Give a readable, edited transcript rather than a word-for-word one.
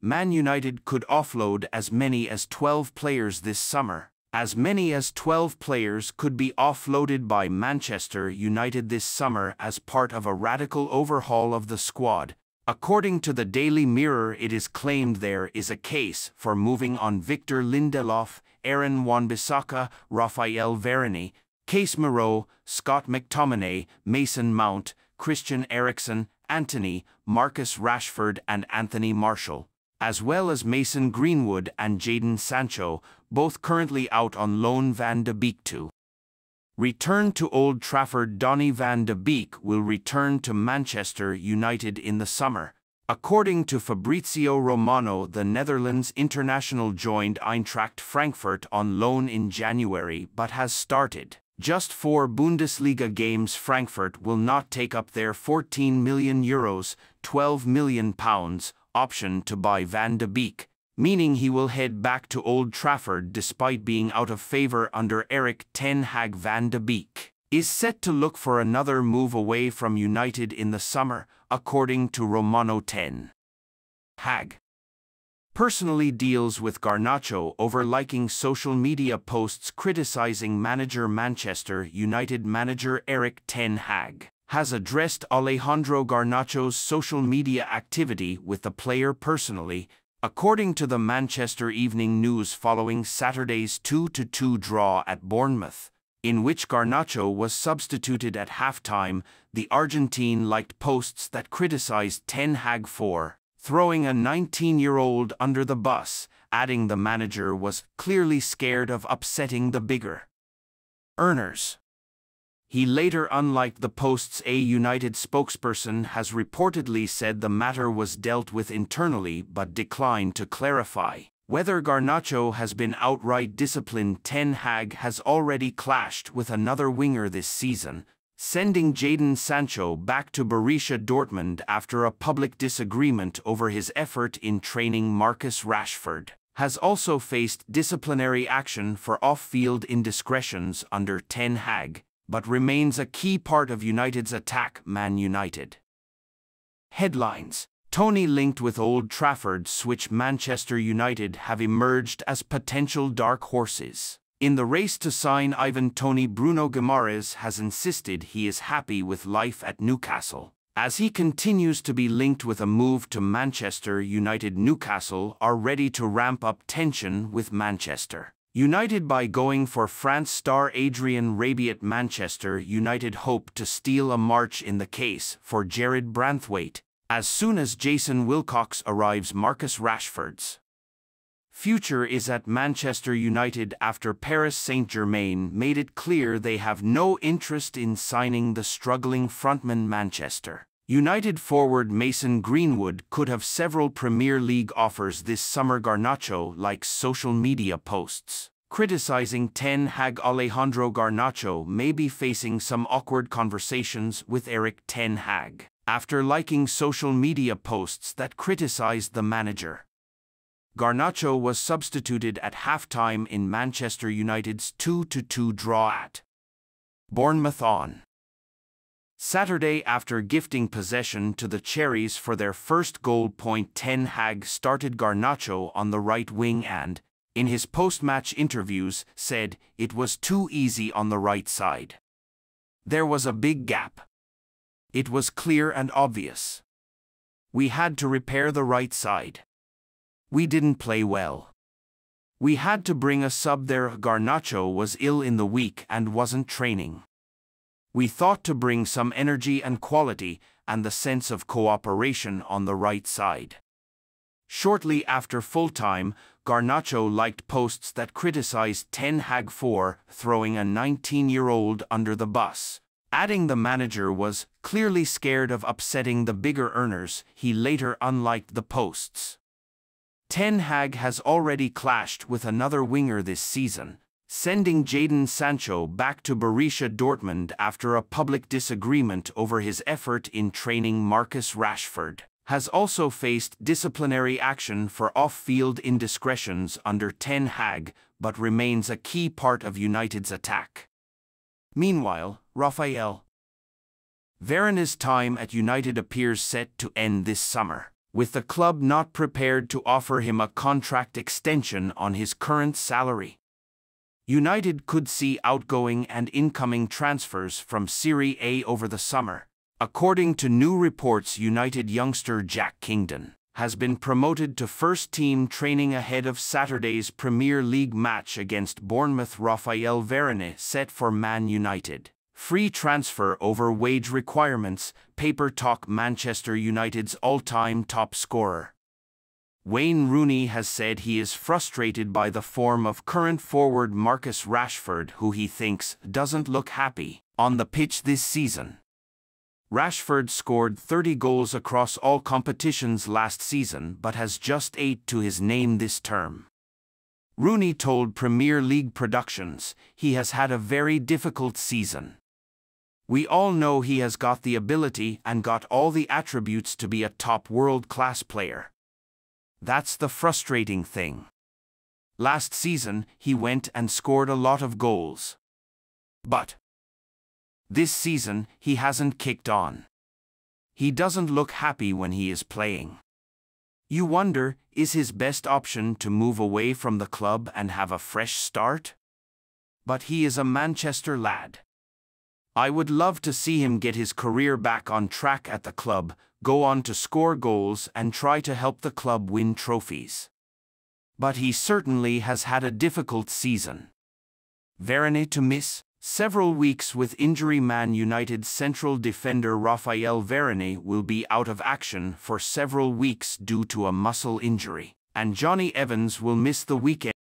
Man United could offload as many as 12 players this summer. As many as 12 players could be offloaded by Manchester United this summer as part of a radical overhaul of the squad. According to the Daily Mirror, it is claimed there is a case for moving on Victor Lindelof, Aaron Wan-Bissaka, Raphael Varane, Casemiro, Scott McTominay, Mason Mount, Christian Eriksen, Antony, Marcus Rashford and Anthony Martial, as well as Mason Greenwood and Jadon Sancho, both currently out on loan. Van de Beek to return to Old Trafford. Donny van de Beek will return to Manchester United in the summer. According to Fabrizio Romano, the Netherlands international joined Eintracht Frankfurt on loan in January but has started just 4 Bundesliga games. Frankfurt will not take up their €14 million, £12 million option to buy Van de Beek, meaning he will head back to Old Trafford despite being out of favour under Erik ten Hag. Van de Beek is set to look for another move away from United in the summer, according to Romano. Ten Hag personally deals with Garnacho over liking social media posts criticising manager. Manchester United manager Erik ten Hag has addressed Alejandro Garnacho's social media activity with the player personally, according to the Manchester Evening News following Saturday's 2-2 draw at Bournemouth, in which Garnacho was substituted at halftime. The Argentine liked posts that criticised Ten Hag for throwing a 19-year-old under the bus, adding the manager was clearly scared of upsetting the bigger earners. He later unliked the posts. A United spokesperson has reportedly said the matter was dealt with internally but declined to clarify whether Garnacho has been outright disciplined. Ten Hag has already clashed with another winger this season, sending Jadon Sancho back to Borussia Dortmund after a public disagreement over his effort in training. Marcus Rashford has also faced disciplinary action for off-field indiscretions under Ten Hag, but remains a key part of United's attack. Man United headlines: Toney linked with Old Trafford switch. Manchester United have emerged as potential dark horses in the race to sign Ivan Toney. Bruno Guimaraes has insisted he is happy with life at Newcastle, as he continues to be linked with a move to Manchester United. Newcastle are ready to ramp up tension with Manchester United by going for France star Adrien Rabiot. Manchester United hope to steal a march in the case for Jared Branthwaite as soon as Jason Wilcox arrives. Marcus Rashford's future is at Manchester United after Paris Saint-Germain made it clear they have no interest in signing the struggling frontman. Manchester United forward Mason Greenwood could have several Premier League offers this summer. Garnacho likes social media posts criticising Ten Hag. Alejandro Garnacho may be facing some awkward conversations with Erik ten Hag after liking social media posts that criticised the manager. Garnacho was substituted at halftime in Manchester United's 2-2 draw at Bournemouth on Saturday after gifting possession to the Cherries for their first goal. Ten Hag started Garnacho on the right wing and, in his post-match interviews, said it was too easy on the right side. There was a big gap. It was clear and obvious. We had to repair the right side. We didn't play well. We had to bring a sub there. Garnacho was ill in the week and wasn't training. We thought to bring some energy and quality and the sense of cooperation on the right side. Shortly after full-time, Garnacho liked posts that criticized Ten Hag for throwing a 19-year-old under the bus, adding the manager was clearly scared of upsetting the bigger earners. He later unliked the posts. Ten Hag has already clashed with another winger this season, sending Jadon Sancho back to Borussia Dortmund after a public disagreement over his effort in training. Marcus Rashford has also faced disciplinary action for off-field indiscretions under Ten Hag, but remains a key part of United's attack. Meanwhile, Raphael Varane's time at United appears set to end this summer. with the club not prepared to offer him a contract extension on his current salary. United could see outgoing and incoming transfers from Serie A over the summer. According to new reports, United youngster Jack Kingdon has been promoted to first-team training ahead of Saturday's Premier League match against Bournemouth. Raphael Varane set for Man United. Free transfer over wage requirements, Paper Talk. Manchester United's all-time top scorer Wayne Rooney has said he is frustrated by the form of current forward Marcus Rashford, who he thinks doesn't look happy on the pitch this season. Rashford scored 30 goals across all competitions last season but has just 8 to his name this term. Rooney told Premier League Productions he has had a very difficult season. We all know he has got the ability and got all the attributes to be a top world-class player. That's the frustrating thing. Last season, he went and scored a lot of goals. But this season, he hasn't kicked on. He doesn't look happy when he is playing. You wonder, is his best option to move away from the club and have a fresh start? But he is a Manchester lad. I would love to see him get his career back on track at the club, go on to score goals and try to help the club win trophies. But he certainly has had a difficult season. Varane to miss several weeks with injury. Man United central defender Raphael Varane will be out of action for several weeks due to a muscle injury, and Johnny Evans will miss the weekend.